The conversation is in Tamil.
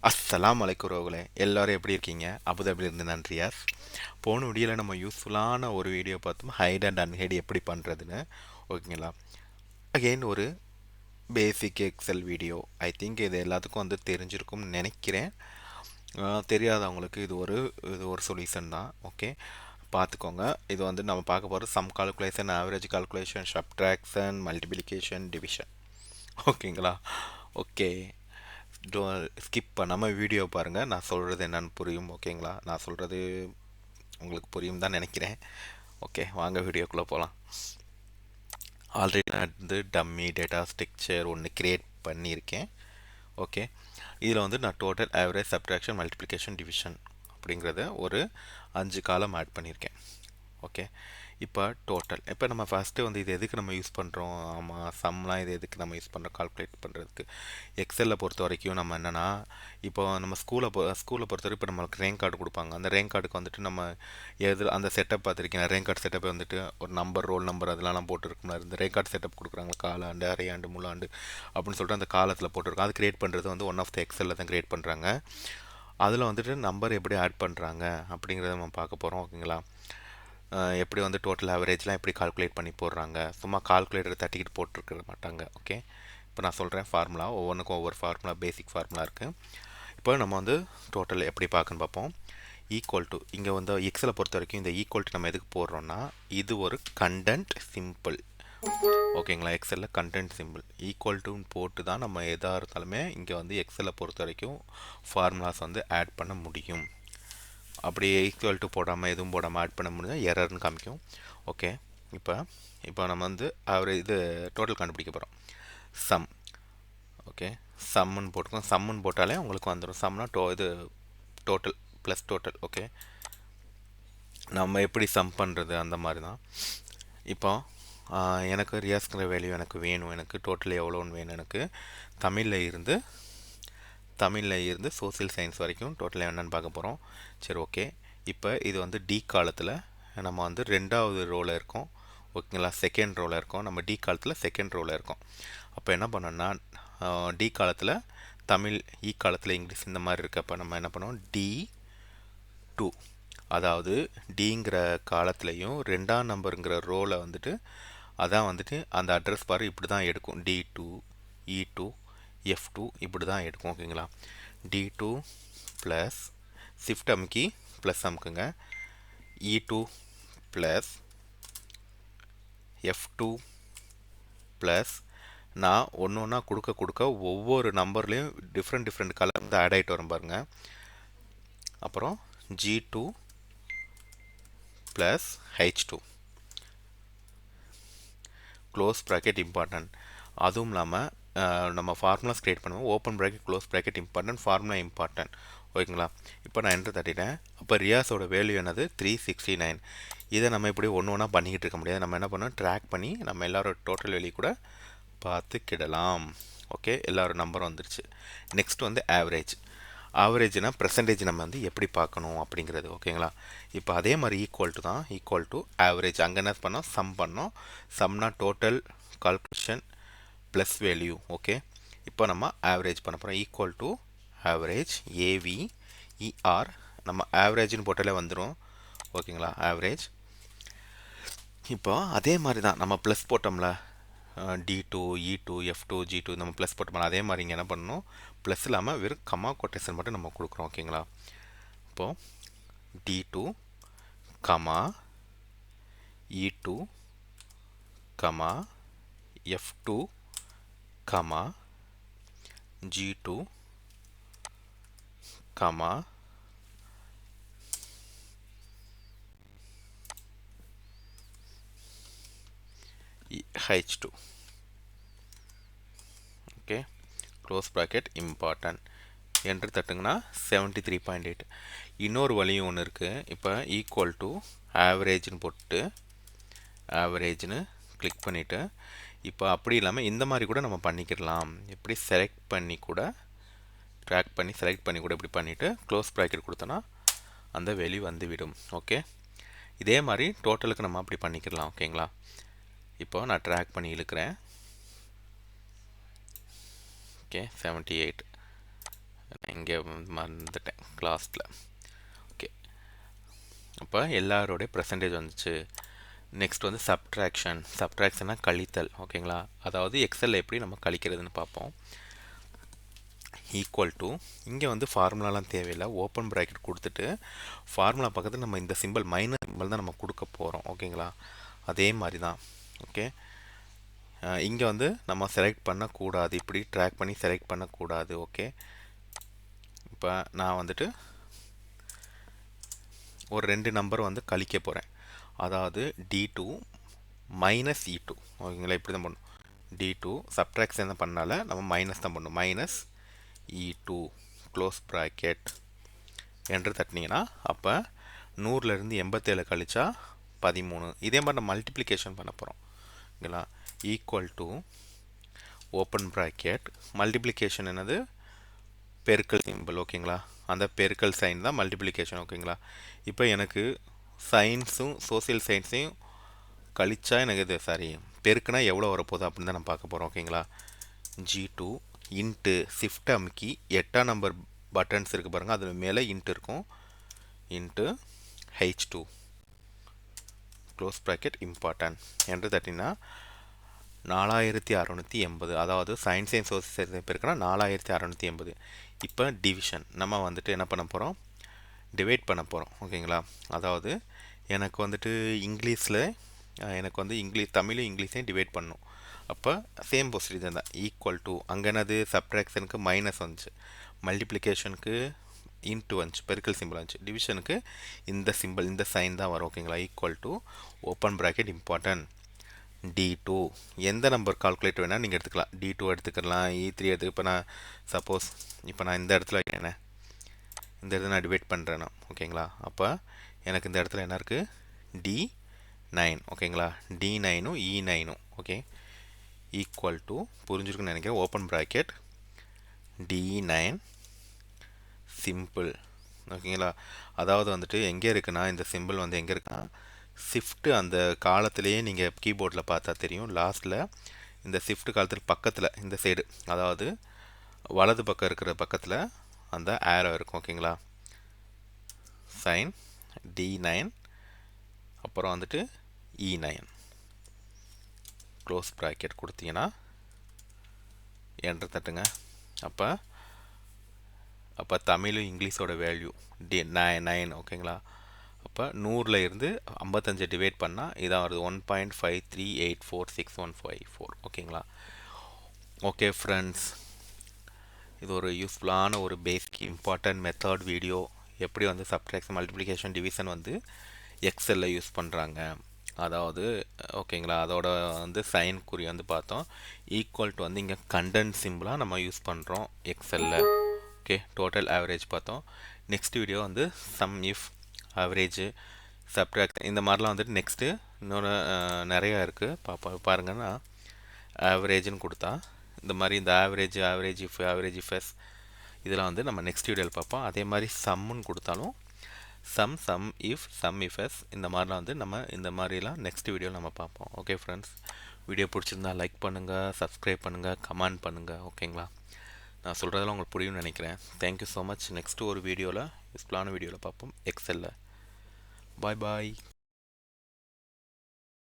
அஸ்ஸலாமு அலைக்கும் உறவுகளே, எல்லாரும் எப்படி இருக்கீங்க? அபுதாபிலிருந்து நன்றியாஸ். போன வீடியோவில் நம்ம யூஸ்ஃபுல்லான ஒரு வீடியோ பார்த்தோம், ஹைட் அண்ட் அன்ஹைட் எப்படி பண்ணுறதுன்னு. ஓகேங்களா? அகெயின் ஒரு basic Excel video. I think இது எல்லாத்துக்கும் வந்து தெரிஞ்சிருக்கும்னு நினைக்கிறேன். தெரியாதவங்களுக்கு இது ஒரு சொல்யூஷன் தான். ஓகே, பார்த்துக்கோங்க. இது வந்து நம்ம பார்க்க போகிறது sum calculation, average calculation, subtraction, multiplication, division. ஓகேங்களா? ஓகே, ஸ்கிப் பண்ணாமல் வீடியோ பாருங்கள். நான் சொல்கிறது என்னன்னு புரியும். ஓகேங்களா? நான் சொல்கிறது உங்களுக்கு புரியும் தான் நினைக்கிறேன். ஓகே, வாங்க வீடியோக்குள்ளே போகலாம். ஆல்ரெடி நான் வந்து டம்மி டேட்டா ஸ்ட்ரக்சர் ஒன்று க்ரியேட் பண்ணியிருக்கேன். ஓகே, இதில் வந்து நான் total, average, subtraction, multiplication, division அப்படிங்கிறத ஒரு 5 காலம் ஆட் பண்ணியிருக்கேன். ஓகே, இப்போ டோட்டல். இப்போ நம்ம ஃபஸ்ட்டு வந்து இது எதுக்கு நம்ம யூஸ் பண்ணுறோம்? ஆமாம், சம்லாம் இது எதுக்கு நம்ம யூஸ் பண்ணுறோம்? கால்குலேட் பண்ணுறதுக்கு. எக்ஸலில் பொறுத்த வரைக்கும் நம்ம என்னென்னா, இப்போ நம்ம ஸ்கூலில் பொறுத்த வரைக்கும் இப்போ நம்மளுக்கு ரேங்க் கார்டு கொடுப்பாங்க. அந்த ரேங்க் கார்டுக்கு வந்துட்டு நம்ம அந்த செட்டப் பார்த்துருக்கேன். ரேங்க் கார்டு செட்டப் வந்துட்டு ஒரு நம்பர், ரோல் நம்பர் அதெல்லாம் போட்டுருக்கோம்ல. இந்த ரேங்க் கார்டு செட்டப் கொடுக்குறாங்க, காலாண்டு, அரையாண்டு, முழாண்டு அப்படின்னு சொல்லிட்டு அந்த காலத்தில் போட்டிருக்கோம். அது கிரியேட் பண்ணுறது வந்து ஒன் ஆஃப் த எக்ஸலில் தான் கிரியேட் பண்ணுறாங்க. அதில் வந்துட்டு நம்பர் எப்படி ஆட் பண்ணுறாங்க அப்படிங்கிறத நம்ம பார்க்க போகிறோம். ஓகேங்களா? எப்படி வந்து டோட்டல் ஆவரேஜ்லாம் எப்படி கால்குலேட் பண்ணி போடுறாங்க. சும்மா கால்குலேட்டர் தட்டிக்கிட்டு போட்டிருக்க மாட்டாங்க. ஓகே, இப்போ நான் சொல்கிறேன் ஃபார்முலா. ஒவ்வொன்றுக்கும் ஒவ்வொரு ஃபார்முலா, பேசிக் ஃபார்முலா இருக்குது. இப்போ நம்ம வந்து டோட்டல் எப்படி பார்க்கணுன்னு பார்ப்போம். ஈக்குவல் டு, இங்கே வந்து எக்ஸலை பொறுத்த வரைக்கும் இந்த ஈக்குவல் டு நம்ம எதுக்கு போடுறோன்னா, இது ஒரு கண்டென்ட் சிம்பிள். ஓகேங்களா? எக்ஸலில் கண்டென்ட் சிம்பிள் ஈக்குவல் டுன்னு போட்டு தான் நம்ம எதாக இருந்தாலுமே இங்கே வந்து எக்ஸலை பொறுத்த வரைக்கும் ஃபார்முலாஸ் வந்து ஆட் பண்ண முடியும். அப்படியே ஈக்குவல் டு போடாமல் எதுவும் போடாமல் ஆட் பண்ண முடிஞ்சால் எரர்னு காமிக்கும். ஓகே, இப்போ நம்ம வந்து இது டோட்டல் கண்டுபிடிக்க போகிறோம். சம். ஓகே, சம்முன்னு போட்டுக்கோங்க. சம்முன்னு போட்டாலே உங்களுக்கு வந்துடும். சம்னா இது டோட்டல் ப்ளஸ் டோட்டல். ஓகே, நம்ம எப்படி சம் பண்ணுறது அந்த மாதிரி தான். இப்போ எனக்கு ரியாஸ்கிற வேல்யூ எனக்கு வேணும். எனக்கு டோட்டல் எவ்வளோன்னு வேணும். எனக்கு தமிழில் இருந்து சோசியல் சயின்ஸ் வரைக்கும் டோட்டல் என்னென்னு பார்க்க போகிறோம். சரி, ஓகே. இப்போ இது வந்து டி காலத்தில் நம்ம வந்து 2வது ரோவில் இருக்கோம். ஓகேங்களா? செகண்ட் ரோவில் இருக்கோம். நம்ம டி காலத்தில் செகண்ட் ரோவில் இருக்கோம். அப்போ என்ன பண்ணோன்னா, டி காலத்தில் தமிழ், இ காலத்தில் இங்கிலீஷ் இந்த மாதிரி இருக்கப்போ நம்ம என்ன பண்ணோம், D2, அதாவது டிங்கிற காலத்துலேயும் 2ஆம் நம்பருங்கிற ரோவில் வந்துட்டு அதான் வந்துட்டு அந்த அட்ரஸ் பார் இப்படி தான் எடுக்கும். D2, E2, F2 இப்படி தான் எடுக்கும். ஓகேங்களா? D2 ப்ளஸ் ஷிஃப்ட் அமுக்கி ப்ளஸ் அமுக்குங்க. E2 ப்ளஸ் F2 ப்ளஸ் நான் ஒன்று ஒன்றா கொடுக்க ஒவ்வொரு நம்பர்லேயும் டிஃப்ரெண்ட் கலர் வந்து ஆட் ஆகிட்டு வரும் பாருங்கள். அப்புறம் G2 plus H2 close bracket important. அதுவும் இல்லாமல் நம்ம ஃபார்முலாஸ் க்ரியேட் பண்ணுவோம். Open bracket, close bracket important, formula important. ஓகேங்களா? இப்போ நான் என்ட்ரு தட்டிட்டேன். அப்போ ரியாஸோட வேல்யூ என்னது? 369. இதை நம்ம இப்படி ஒன்று ஒன்றா பண்ணிக்கிட்டு இருக்க முடியாது. நம்ம என்ன பண்ணோம், ட்ராக் பண்ணி நம்ம எல்லாரோட டோட்டல் வேல்யூ கூட பார்த்துக்கிடலாம். ஓகே, எல்லாரும் நம்பர் வந்துருச்சு. நெக்ஸ்ட் வந்து ஆவரேஜ்னா பெர்சன்டேஜ் நம்ம வந்து எப்படி பார்க்கணும் அப்படிங்கிறது. ஓகேங்களா? இப்போ அதே மாதிரி ஈக்குவல் டு தான், ஈக்குவல் டு ஆவரேஜ். அங்கே என்ன பண்ணோம், சம் பண்ணோம். சம்னா total calculation plus value. Okay, இப்போ நம்ம ஆவரேஜ் பண்ண போகிறோம். Equal to average, AVER. நம்ம ஆவரேஜ்னு போட்டாலே வந்துடும். ஓகேங்களா? ஆவரேஜ். இப்போ அதே மாதிரி தான் நம்ம plus போட்டோம்ல, D2, E2, F2, G2 நம்ம ப்ளஸ் போட்டோம்ல, அதே மாதிரி இங்கே என்ன பண்ணணும், ப்ளஸ் இல்லாமல் வெறும் கமா கொட்டேஷன் மட்டும் நம்ம கொடுக்குறோம். ஓகேங்களா? இப்போது D2 comma E2 comma F2 comma G2 comma H2. Okay, close bracket important. Enter தட்டுங்கன்னா 73.8. இன்னொரு வழியும் ஒன்று இருக்குது. இப்போ ஈக்குவல் டு ஆவரேஜ்னு போட்டு ஆவரேஜ்னு கிளிக் பண்ணிவிட்டு, இப்போ அப்படி இல்லாமல் இந்த மாதிரி கூட நம்ம பண்ணிக்கிடலாம். எப்படி செலக்ட் பண்ணி கூட, ட்ராக் பண்ணி செலக்ட் பண்ணி கூட இப்படி பண்ணிவிட்டு க்ளோஸ் ப்ராக்கெட் கொடுத்தோன்னா அந்த வேல்யூ வந்துவிடும். ஓகே, இதே மாதிரி டோட்டலுக்கு நம்ம அப்படி பண்ணிக்கிடலாம். ஓகேங்களா? இப்போ நான் ட்ராக் பண்ணி இழுக்கிறேன். ஓகே, 78, இங்கே மறந்துட்டேன் கிளாஸில். ஓகே, அப்போ எல்லாரோடைய பர்சன்டேஜ் வந்துச்சு. நெக்ஸ்ட் வந்து சப்ட்ராக்ஷன்னா கழித்தல். ஓகேங்களா, அதாவது எக்ஸலில் எப்படி நம்ம கழிக்கிறதுன்னு பார்ப்போம். ஈக்குவல் டு, இங்கே வந்து ஃபார்முலாலாம் தேவையில்லை, ஓப்பன் ப்ராக்கெட் கொடுத்துட்டு ஃபார்முலா பக்கத்தில் நம்ம இந்த சிம்பிள் மைனஸ் சிம்பிள் தான் நம்ம கொடுக்க போகிறோம். ஓகேங்களா, அதே மாதிரி தான். ஓகே, இங்கே வந்து நம்ம செலக்ட் பண்ணக்கூடாது, இப்படி ட்ராக் பண்ணி செலக்ட் பண்ணக்கூடாது. ஓகே, இப்போ நான் வந்துட்டு ஒரு 2 நம்பர் வந்து கழிக்க போகிறேன். அதாவது D2 மைனஸ் E2. ஓகேங்களா, இப்படி தான் பண்ணணும். D2 சப்ட்ராக்ஷன் தான் பண்ணால நம்ம மைனஸ் தான் பண்ணணும். மைனஸ் E2 க்ளோஸ் ப்ராக்கெட் என்று தட்டினீங்கன்னா அப்போ 100லேருந்து 87 கழிச்சா 13. இதே மாதிரி நம்ம மல்டிப்ளிகேஷன் பண்ண போகிறோம். ஓகேங்களா, equal to open bracket, multiplication என்னது, பெருக்கல் சிம்பிள். ஓகேங்களா, அந்த பெருக்கல் சைன் தான் மல்டிப்ளிகேஷன். ஓகேங்களா, இப்போ எனக்கு சயின்ஸும் சோசியல் சயின்ஸையும் கழிச்சா எனக்கு இது பெருக்குனா எவ்வளோ வரப்போகுது அப்படின்னு தான் நம்ம பார்க்க போகிறோம். ஓகேங்களா, G2 இன்ட்டு ஷிஃப்ட் அமுக்கி 8ஆம் நம்பர் பட்டன்ஸ் இருக்குது பாருங்கள், அதில் மேலே இன்ட்டு இருக்கும், into H2 close bracket important என்று தட்டினா 4680. அதாவது சயின்ஸ் அண்ட் சோசியல் பேருக்குன்னா 4680. இப்போ டிவிஷன் நம்ம வந்துட்டு என்ன பண்ண போகிறோம், டிவைட் பண்ண போகிறோம். ஓகேங்களா, அதாவது எனக்கு வந்துட்டு இங்கிலீஷில் எனக்கு வந்து தமிழும் இங்கிலீஷையும் டிவைட் பண்ணணும். அப்போ சேம் ப்ரொசீஜர் தான். ஈக்குவல் டு, அங்கே என்னது சப்ட்ராக்ஷனுக்கு மைனஸ் வந்துச்சு, மல்டிப்ளிகேஷனுக்கு இன்ட்டு வந்துச்சு, பெருக்கல் சிம்பிள் வந்துச்சு, டிவிஷனுக்கு இந்த சிம்பிள் இந்த சைன் தான் வரும். ஓகேங்களா, equal to open bracket important D2. எந்த நம்பர் கால்குலேட் வேணால் நீங்கள் எடுத்துக்கலாம். D2 எடுத்துக்கலாம், E3 எடுத்துக்க. இப்போ நான் சப்போஸ் இப்போ நான் இந்த இடத்துல வைக்கிறேன், இந்த இடத்துல நான் டிவைட் பண்ணுறேன்னா. ஓகேங்களா, அப்போ எனக்கு இந்த இடத்துல என்ன இருக்குது, D9. ஓகேங்களா, D9ம் E9ம். ஓகே, ஈக்குவல் டு, புரிஞ்சிருக்குன்னு நினைக்கிறேன், ஓப்பன் ப்ராக்கெட் D9 சிம்பிள். ஓகேங்களா, அதாவது வந்துட்டு எங்கே இருக்குன்னா, இந்த சிம்பிள் வந்து எங்கே இருக்குன்னா, ஷிஃப்ட்டு அந்த காலத்திலேயே நீங்கள் கீபோர்டில் பார்த்தா தெரியும், லாஸ்ட்டில் இந்த ஷிஃப்ட் காலத்தில் பக்கத்தில் இந்த சைடு, அதாவது வலது பக்கம் இருக்கிற பக்கத்தில் அந்த ஆரோ இருக்கும். ஓகேங்களா, சைன் D9 அப்புறம் வந்துட்டு E9 க்ளோஸ் ப்ராக்கெட் கொடுத்தீங்கன்னா என்டர் தட்டுங்க. அப்போ தமிழும் இங்கிலீஷோட வேல்யூ D9. ஓகேங்களா, அப்போ 100ல் இருந்து 55 டிவைட் பண்ணால் இதான் வருது, 1.53846154. ஓகேங்களா, ஓகே ஃப்ரெண்ட்ஸ், இது ஒரு யூஸ்ஃபுல்லான ஒரு பேசிக் இம்பார்ட்டன்ட் மெத்தட் வீடியோ. எப்படி வந்து சப்ட்ராக்ஷன், மல்டிப்ளிகேஷன், டிவிஷன் வந்து எக்ஸலில் யூஸ் பண்ணுறாங்க. அதாவது ஓகேங்களா, அதோட வந்து சைன் குறி வந்து பார்த்தோம். ஈக்குவல் டு வந்து இங்கே கண்டென்ட் சிம்பிளாக நம்ம யூஸ் பண்ணுறோம் எக்ஸலில். ஓகே, டோட்டல் ஆவரேஜ் பார்த்தோம். நெக்ஸ்ட் வீடியோ வந்து சம் இஃப், ஆவரேஜ், சப்ட்ராக்ட், இந்த மாதிரிலாம் வந்துட்டு நெக்ஸ்ட்டு இன்னொன்று நிறையா இருக்குது பாருங்கன்னா, ஆவரேஜ்னு கொடுத்தா இந்த மாதிரி இந்த ஆவரேஜ் இஃப் எஸ் இதெல்லாம் வந்து நம்ம நெக்ஸ்ட் வீடியோவில் பார்ப்போம். அதே மாதிரி சம்முன்னு கொடுத்தாலும் சம் இஃப் எஸ் இந்த மாதிரிலாம் வந்து நம்ம இந்த மாதிரிலாம் நெக்ஸ்ட் வீடியோவில் நம்ம பார்ப்போம். ஓகே ஃப்ரெண்ட்ஸ், வீடியோ பிடிச்சிருந்தா லைக் பண்ணுங்கள், சப்ஸ்கிரைப் பண்ணுங்கள், கமெண்ட் பண்ணுங்கள். ஓகேங்களா, நான் சொல்கிறதெல்லாம் உங்களுக்கு புரியும்னு நினைக்கிறேன். Thank you so much. நெக்ஸ்ட்டு ஒரு வீடியோவில் யூஸ்ஃபுல்லான வீடியோவில் பார்ப்போம் எக்ஸலில். பாய் பாய்.